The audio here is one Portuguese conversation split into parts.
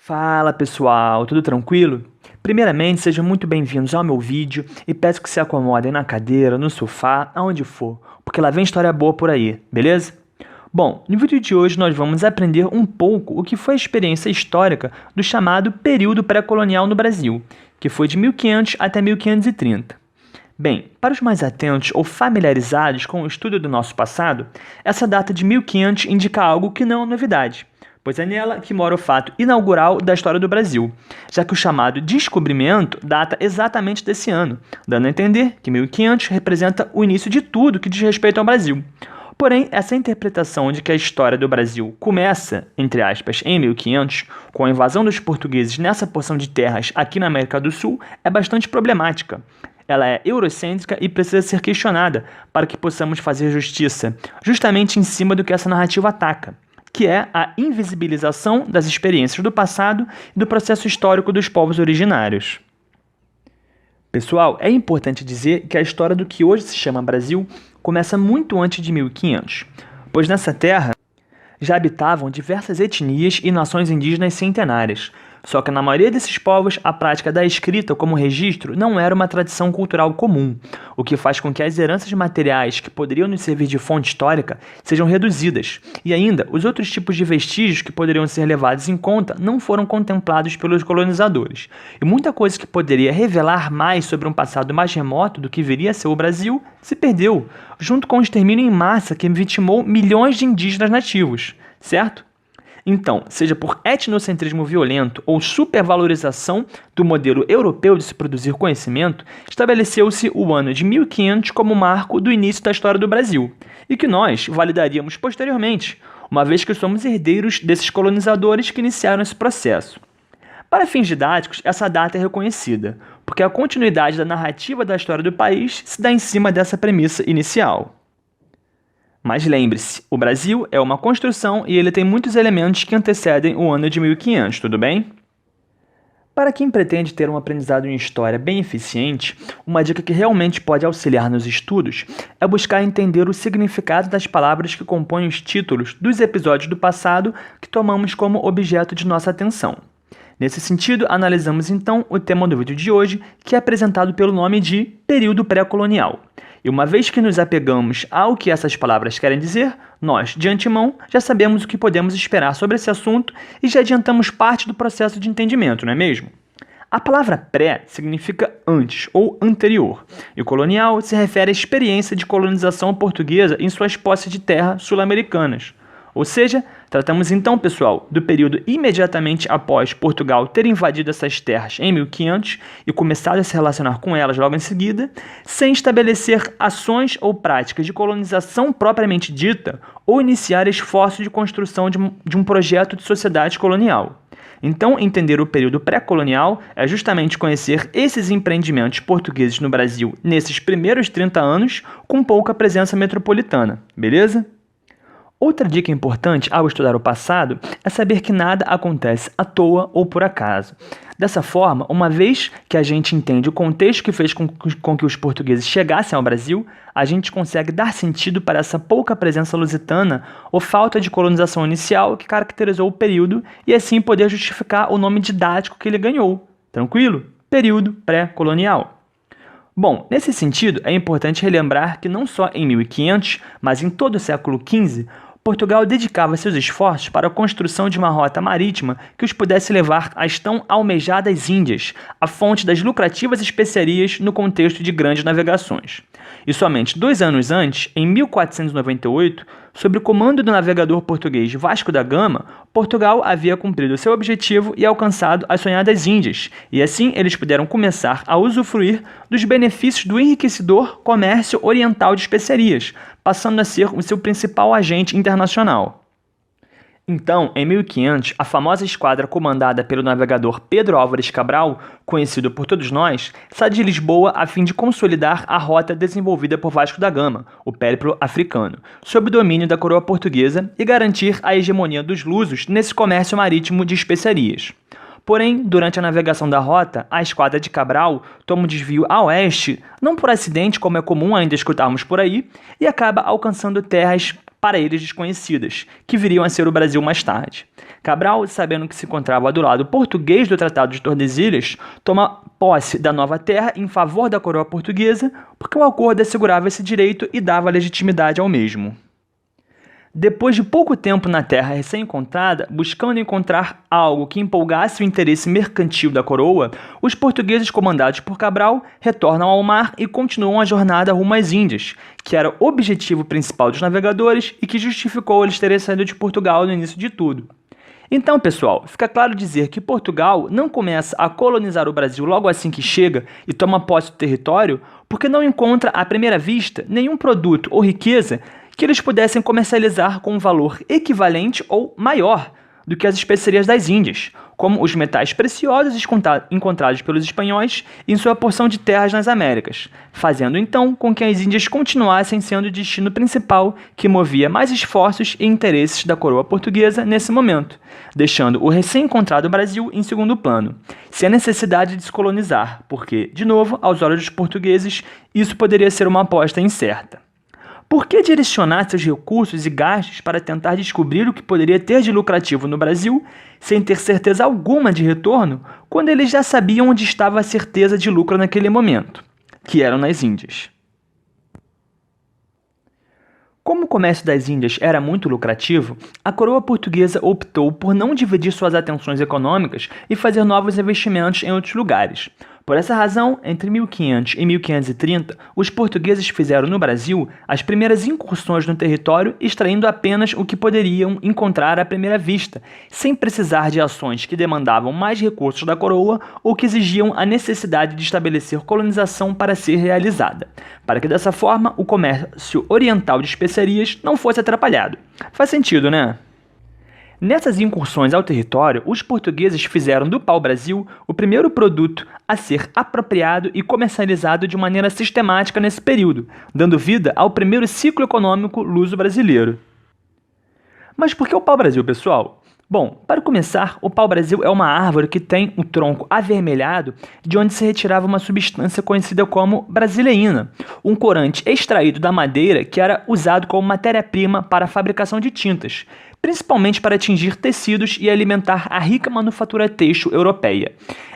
Fala pessoal, tudo tranquilo? Primeiramente, sejam muito bem-vindos ao meu vídeo e peço que se acomodem na cadeira, no sofá, aonde for, porque lá vem história boa por aí, beleza? Bom, no vídeo de hoje nós vamos aprender um pouco o que foi a experiência histórica do chamado período pré-colonial no Brasil, que foi de 1500 até 1530. Bem, para os mais atentos ou familiarizados com o estudo do nosso passado, essa data de 1500 indica algo que não é novidade, pois é nela que mora o fato inaugural da história do Brasil, já que o chamado descobrimento data exatamente desse ano, dando a entender que 1500 representa o início de tudo que diz respeito ao Brasil. Porém, essa interpretação de que a história do Brasil começa, entre aspas, em 1500, com a invasão dos portugueses nessa porção de terras aqui na América do Sul, é bastante problemática. Ela é eurocêntrica e precisa ser questionada para que possamos fazer justiça, justamente em cima do que essa narrativa ataca, que é a invisibilização das experiências do passado e do processo histórico dos povos originários. Pessoal, é importante dizer que a história do que hoje se chama Brasil começa muito antes de 1500, pois nessa terra já habitavam diversas etnias e nações indígenas centenárias. Só que na maioria desses povos, a prática da escrita como registro não era uma tradição cultural comum, o que faz com que as heranças materiais que poderiam nos servir de fonte histórica sejam reduzidas, e ainda os outros tipos de vestígios que poderiam ser levados em conta não foram contemplados pelos colonizadores. E muita coisa que poderia revelar mais sobre um passado mais remoto do que viria a ser o Brasil se perdeu, junto com o extermínio em massa que vitimou milhões de indígenas nativos, certo? Então, seja por etnocentrismo violento ou supervalorização do modelo europeu de se produzir conhecimento, estabeleceu-se o ano de 1500 como marco do início da história do Brasil, e que nós validaríamos posteriormente, uma vez que somos herdeiros desses colonizadores que iniciaram esse processo. Para fins didáticos, essa data é reconhecida, porque a continuidade da narrativa da história do país se dá em cima dessa premissa inicial. Mas lembre-se, o Brasil é uma construção e ele tem muitos elementos que antecedem o ano de 1500, tudo bem? Para quem pretende ter um aprendizado em história bem eficiente, uma dica que realmente pode auxiliar nos estudos é buscar entender o significado das palavras que compõem os títulos dos episódios do passado que tomamos como objeto de nossa atenção. Nesse sentido, analisamos então o tema do vídeo de hoje, que é apresentado pelo nome de período pré-colonial. E uma vez que nos apegamos ao que essas palavras querem dizer, nós, de antemão, já sabemos o que podemos esperar sobre esse assunto e já adiantamos parte do processo de entendimento, não é mesmo? A palavra pré significa antes ou anterior, e colonial se refere à experiência de colonização portuguesa em suas posses de terra sul-americanas. Ou seja, tratamos então, pessoal, do período imediatamente após Portugal ter invadido essas terras em 1500 e começado a se relacionar com elas logo em seguida, sem estabelecer ações ou práticas de colonização propriamente dita ou iniciar esforços de construção de um projeto de sociedade colonial. Então, entender o período pré-colonial é justamente conhecer esses empreendimentos portugueses no Brasil nesses primeiros 30 anos com pouca presença metropolitana, beleza? Outra dica importante ao estudar o passado é saber que nada acontece à toa ou por acaso. Dessa forma, uma vez que a gente entende o contexto que fez com que os portugueses chegassem ao Brasil, a gente consegue dar sentido para essa pouca presença lusitana ou falta de colonização inicial que caracterizou o período e assim poder justificar o nome didático que ele ganhou. Tranquilo? Período pré-colonial. Bom, nesse sentido, é importante relembrar que não só em 1500, mas em todo o século XV, Portugal dedicava seus esforços para a construção de uma rota marítima que os pudesse levar às tão almejadas Índias, a fonte das lucrativas especiarias no contexto de grandes navegações. E somente 2 anos antes, em 1498, sob o comando do navegador português Vasco da Gama, Portugal havia cumprido seu objetivo e alcançado as sonhadas Índias, e assim eles puderam começar a usufruir dos benefícios do enriquecedor comércio oriental de especiarias, passando a ser o seu principal agente internacional. Então, em 1500, a famosa esquadra comandada pelo navegador Pedro Álvares Cabral, conhecido por todos nós, sai de Lisboa a fim de consolidar a rota desenvolvida por Vasco da Gama, o périplo africano, sob o domínio da coroa portuguesa e garantir a hegemonia dos lusos nesse comércio marítimo de especiarias. Porém, durante a navegação da rota, a esquadra de Cabral toma um desvio a oeste, não por acidente, como é comum ainda escutarmos por aí, e acaba alcançando terras para eles desconhecidas, que viriam a ser o Brasil mais tarde. Cabral, sabendo que se encontrava do lado português do Tratado de Tordesilhas, toma posse da nova terra em favor da coroa portuguesa, porque o acordo assegurava esse direito e dava legitimidade ao mesmo. Depois de pouco tempo na terra recém-encontrada, buscando encontrar algo que empolgasse o interesse mercantil da coroa, os portugueses comandados por Cabral retornam ao mar e continuam a jornada rumo às Índias, que era o objetivo principal dos navegadores e que justificou eles terem saído de Portugal no início de tudo. Então, pessoal, fica claro dizer que Portugal não começa a colonizar o Brasil logo assim que chega e toma posse do território, porque não encontra, à primeira vista, nenhum produto ou riqueza que eles pudessem comercializar com um valor equivalente ou maior do que as especiarias das Índias, como os metais preciosos encontrados pelos espanhóis em sua porção de terras nas Américas, fazendo então com que as Índias continuassem sendo o destino principal que movia mais esforços e interesses da coroa portuguesa nesse momento, deixando o recém-encontrado Brasil em segundo plano, sem a necessidade de se colonizar, porque, de novo, aos olhos dos portugueses, isso poderia ser uma aposta incerta. Por que direcionar seus recursos e gastos para tentar descobrir o que poderia ter de lucrativo no Brasil, sem ter certeza alguma de retorno, quando eles já sabiam onde estava a certeza de lucro naquele momento, que eram nas Índias? Como o comércio das Índias era muito lucrativo, a coroa portuguesa optou por não dividir suas atenções econômicas e fazer novos investimentos em outros lugares. Por essa razão, entre 1500 e 1530, os portugueses fizeram no Brasil as primeiras incursões no território, extraindo apenas o que poderiam encontrar à primeira vista, sem precisar de ações que demandavam mais recursos da coroa ou que exigiam a necessidade de estabelecer colonização para ser realizada, para que dessa forma o comércio oriental de especiarias não fosse atrapalhado. Faz sentido, né? Nessas incursões ao território, os portugueses fizeram do pau-brasil o primeiro produto a ser apropriado e comercializado de maneira sistemática nesse período, dando vida ao primeiro ciclo econômico luso-brasileiro. Mas por que o pau-brasil, pessoal? Bom, para começar, o pau-brasil é uma árvore que tem um tronco avermelhado, de onde se retirava uma substância conhecida como brasileína, um corante extraído da madeira que era usado como matéria-prima para a fabricação de tintas, principalmente para tingir tecidos e alimentar a rica manufatura têxtil europeia.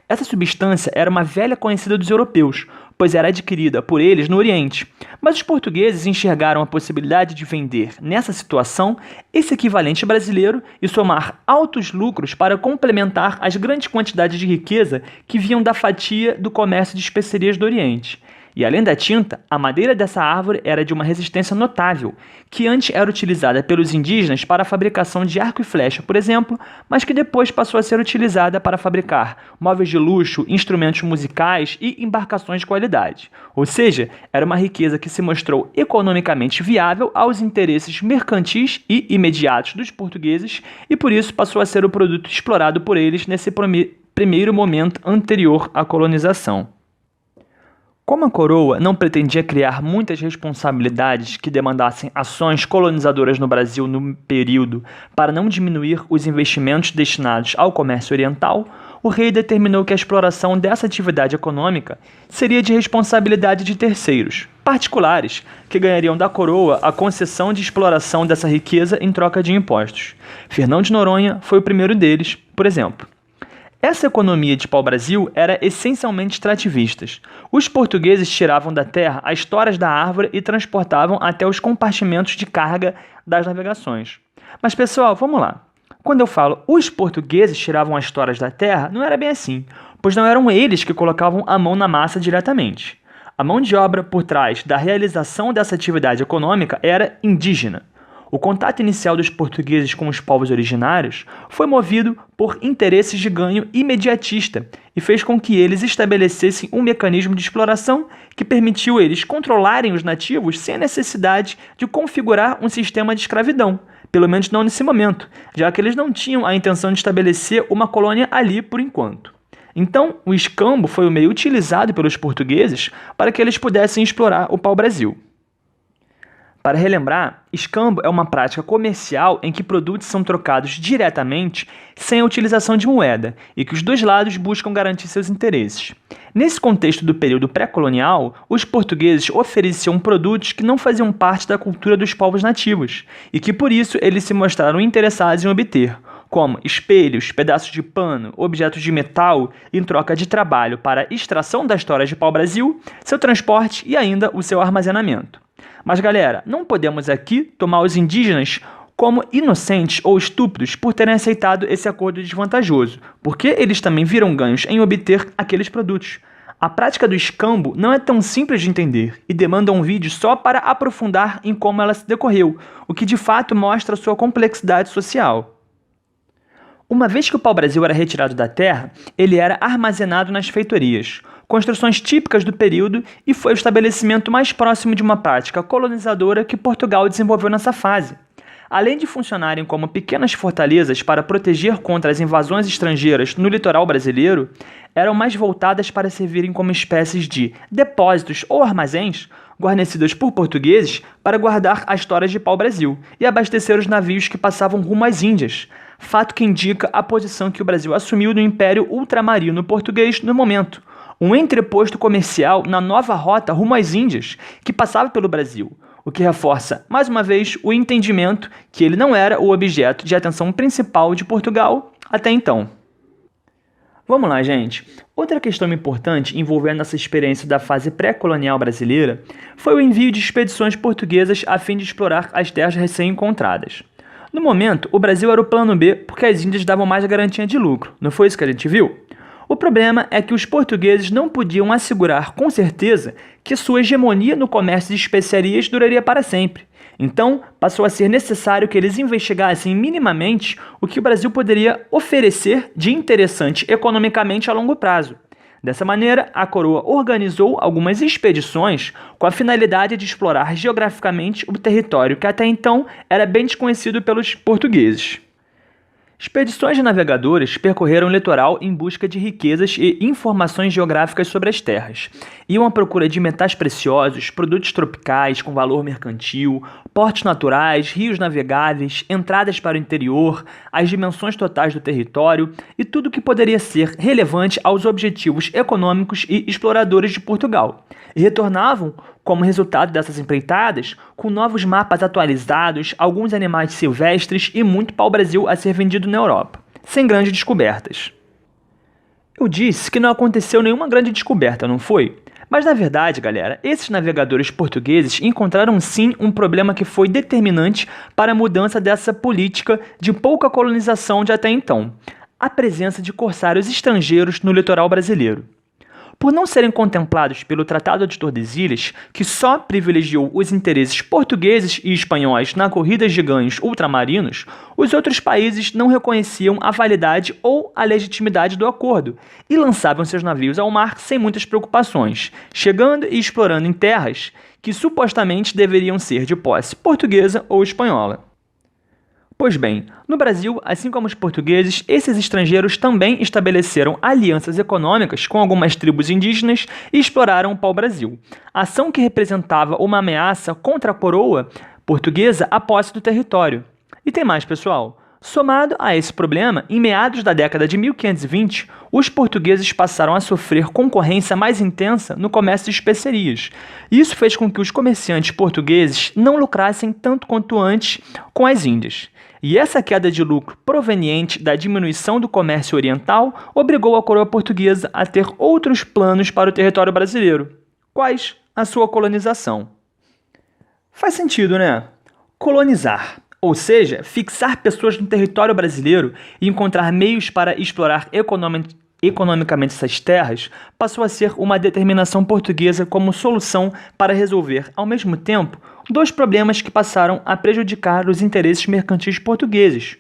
Essa substância era uma velha conhecida dos europeus, pois era adquirida por eles no Oriente. Mas os portugueses enxergaram a possibilidade de vender, nessa situação, esse equivalente brasileiro e somar altos lucros para complementar as grandes quantidades de riqueza que vinham da fatia do comércio de especiarias do Oriente. E além da tinta, a madeira dessa árvore era de uma resistência notável, que antes era utilizada pelos indígenas para a fabricação de arco e flecha, por exemplo, mas que depois passou a ser utilizada para fabricar móveis de luxo, instrumentos musicais e embarcações de qualidade. Ou seja, era uma riqueza que se mostrou economicamente viável aos interesses mercantis e imediatos dos portugueses e por isso passou a ser o produto explorado por eles nesse primeiro momento anterior à colonização. Como a coroa não pretendia criar muitas responsabilidades que demandassem ações colonizadoras no Brasil no período para não diminuir os investimentos destinados ao comércio oriental, o rei determinou que a exploração dessa atividade econômica seria de responsabilidade de terceiros, particulares, que ganhariam da coroa a concessão de exploração dessa riqueza em troca de impostos. Fernão de Noronha foi o primeiro deles, por exemplo. Essa economia de pau-brasil era essencialmente extrativista. Os portugueses tiravam da terra as toras da árvore e transportavam até os compartimentos de carga das navegações. Mas pessoal, vamos lá. Quando eu falo os portugueses tiravam as toras da terra, não era bem assim, pois não eram eles que colocavam a mão na massa diretamente. A mão de obra por trás da realização dessa atividade econômica era indígena. O contato inicial dos portugueses com os povos originários foi movido por interesses de ganho imediatista e fez com que eles estabelecessem um mecanismo de exploração que permitiu eles controlarem os nativos sem a necessidade de configurar um sistema de escravidão, pelo menos não nesse momento, já que eles não tinham a intenção de estabelecer uma colônia ali por enquanto. Então, o escambo foi o meio utilizado pelos portugueses para que eles pudessem explorar o pau-brasil. Para relembrar, escambo é uma prática comercial em que produtos são trocados diretamente sem a utilização de moeda e que os dois lados buscam garantir seus interesses. Nesse contexto do período pré-colonial, os portugueses ofereciam produtos que não faziam parte da cultura dos povos nativos e que por isso eles se mostraram interessados em obter, como espelhos, pedaços de pano, objetos de metal, em troca de trabalho para a extração das toras de pau-brasil, seu transporte e ainda o seu armazenamento. Mas galera, não podemos aqui tomar os indígenas como inocentes ou estúpidos por terem aceitado esse acordo desvantajoso, porque eles também viram ganhos em obter aqueles produtos. A prática do escambo não é tão simples de entender e demanda um vídeo só para aprofundar em como ela se decorreu, o que de fato mostra sua complexidade social. Uma vez que o pau-brasil era retirado da terra, ele era armazenado nas feitorias, construções típicas do período, e foi o estabelecimento mais próximo de uma prática colonizadora que Portugal desenvolveu nessa fase. Além de funcionarem como pequenas fortalezas para proteger contra as invasões estrangeiras no litoral brasileiro, eram mais voltadas para servirem como espécies de depósitos ou armazéns guarnecidos por portugueses para guardar as toras de pau-brasil e abastecer os navios que passavam rumo às Índias, fato que indica a posição que o Brasil assumiu no Império Ultramarino Português no momento, um entreposto comercial na nova rota rumo às Índias, que passava pelo Brasil, o que reforça, mais uma vez, o entendimento que ele não era o objeto de atenção principal de Portugal até então. Vamos lá, gente. Outra questão importante envolvendo essa experiência da fase pré-colonial brasileira foi o envio de expedições portuguesas a fim de explorar as terras recém-encontradas. No momento, o Brasil era o plano B porque as Índias davam mais garantia de lucro, não foi isso que a gente viu? O problema é que os portugueses não podiam assegurar com certeza que sua hegemonia no comércio de especiarias duraria para sempre. Então, passou a ser necessário que eles investigassem minimamente o que o Brasil poderia oferecer de interessante economicamente a longo prazo. Dessa maneira, a coroa organizou algumas expedições com a finalidade de explorar geograficamente o território que até então era bem desconhecido pelos portugueses. Expedições de navegadores percorreram o litoral em busca de riquezas e informações geográficas sobre as terras. Iam à procura de metais preciosos, produtos tropicais com valor mercantil, portos naturais, rios navegáveis, entradas para o interior, as dimensões totais do território e tudo que poderia ser relevante aos objetivos econômicos e exploradores de Portugal. E retornavam, como resultado dessas empreitadas, com novos mapas atualizados, alguns animais silvestres e muito pau-brasil a ser vendido na Europa, sem grandes descobertas. Eu disse que não aconteceu nenhuma grande descoberta, não foi? Mas na verdade, galera, esses navegadores portugueses encontraram sim um problema que foi determinante para a mudança dessa política de pouca colonização de até então: a presença de corsários estrangeiros no litoral brasileiro. Por não serem contemplados pelo Tratado de Tordesilhas, que só privilegiou os interesses portugueses e espanhóis na corrida de ganhos ultramarinos, os outros países não reconheciam a validade ou a legitimidade do acordo e lançavam seus navios ao mar sem muitas preocupações, chegando e explorando em terras que supostamente deveriam ser de posse portuguesa ou espanhola. Pois bem, no Brasil, assim como os portugueses, esses estrangeiros também estabeleceram alianças econômicas com algumas tribos indígenas e exploraram o pau-brasil, ação que representava uma ameaça contra a coroa portuguesa à posse do território. E tem mais, pessoal. Somado a esse problema, em meados da década de 1520, os portugueses passaram a sofrer concorrência mais intensa no comércio de especiarias. Isso fez com que os comerciantes portugueses não lucrassem tanto quanto antes com as Índias. E essa queda de lucro proveniente da diminuição do comércio oriental obrigou a coroa portuguesa a ter outros planos para o território brasileiro. Quais? A sua colonização. Faz sentido, né? Colonizar, ou seja, fixar pessoas no território brasileiro e encontrar meios para explorar economicamente essas terras, passou a ser uma determinação portuguesa como solução para resolver, ao mesmo tempo, dois problemas que passaram a prejudicar os interesses mercantis portugueses.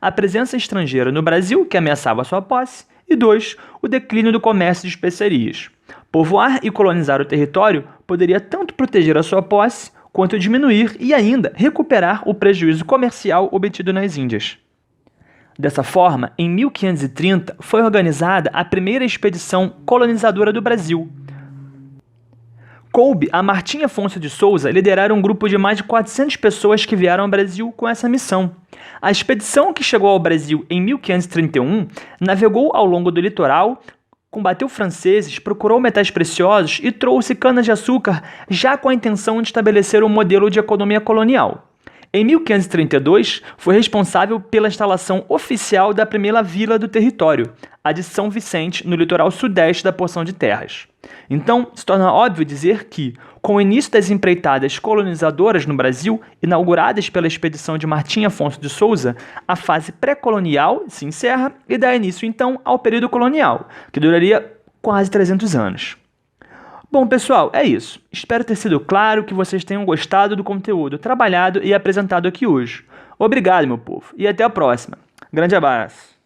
A presença estrangeira no Brasil, que ameaçava sua posse, e 2, o declínio do comércio de especiarias. Povoar e colonizar o território poderia tanto proteger a sua posse, quanto diminuir e ainda recuperar o prejuízo comercial obtido nas Índias. Dessa forma, em 1530, foi organizada a primeira expedição colonizadora do Brasil. Coube a Martim Afonso de Souza liderar um grupo de mais de 400 pessoas que vieram ao Brasil com essa missão. A expedição, que chegou ao Brasil em 1531, navegou ao longo do litoral, combateu franceses, procurou metais preciosos e trouxe cana-de-açúcar, já com a intenção de estabelecer um modelo de economia colonial. Em 1532, foi responsável pela instalação oficial da primeira vila do território, a de São Vicente, no litoral sudeste da porção de terras. Então, se torna óbvio dizer que, com o início das empreitadas colonizadoras no Brasil, inauguradas pela expedição de Martim Afonso de Souza, a fase pré-colonial se encerra e dá início, então, ao período colonial, que duraria quase 300 anos. Bom, pessoal, é isso. Espero ter sido claro, que vocês tenham gostado do conteúdo trabalhado e apresentado aqui hoje. Obrigado, meu povo, e até a próxima. Grande abraço.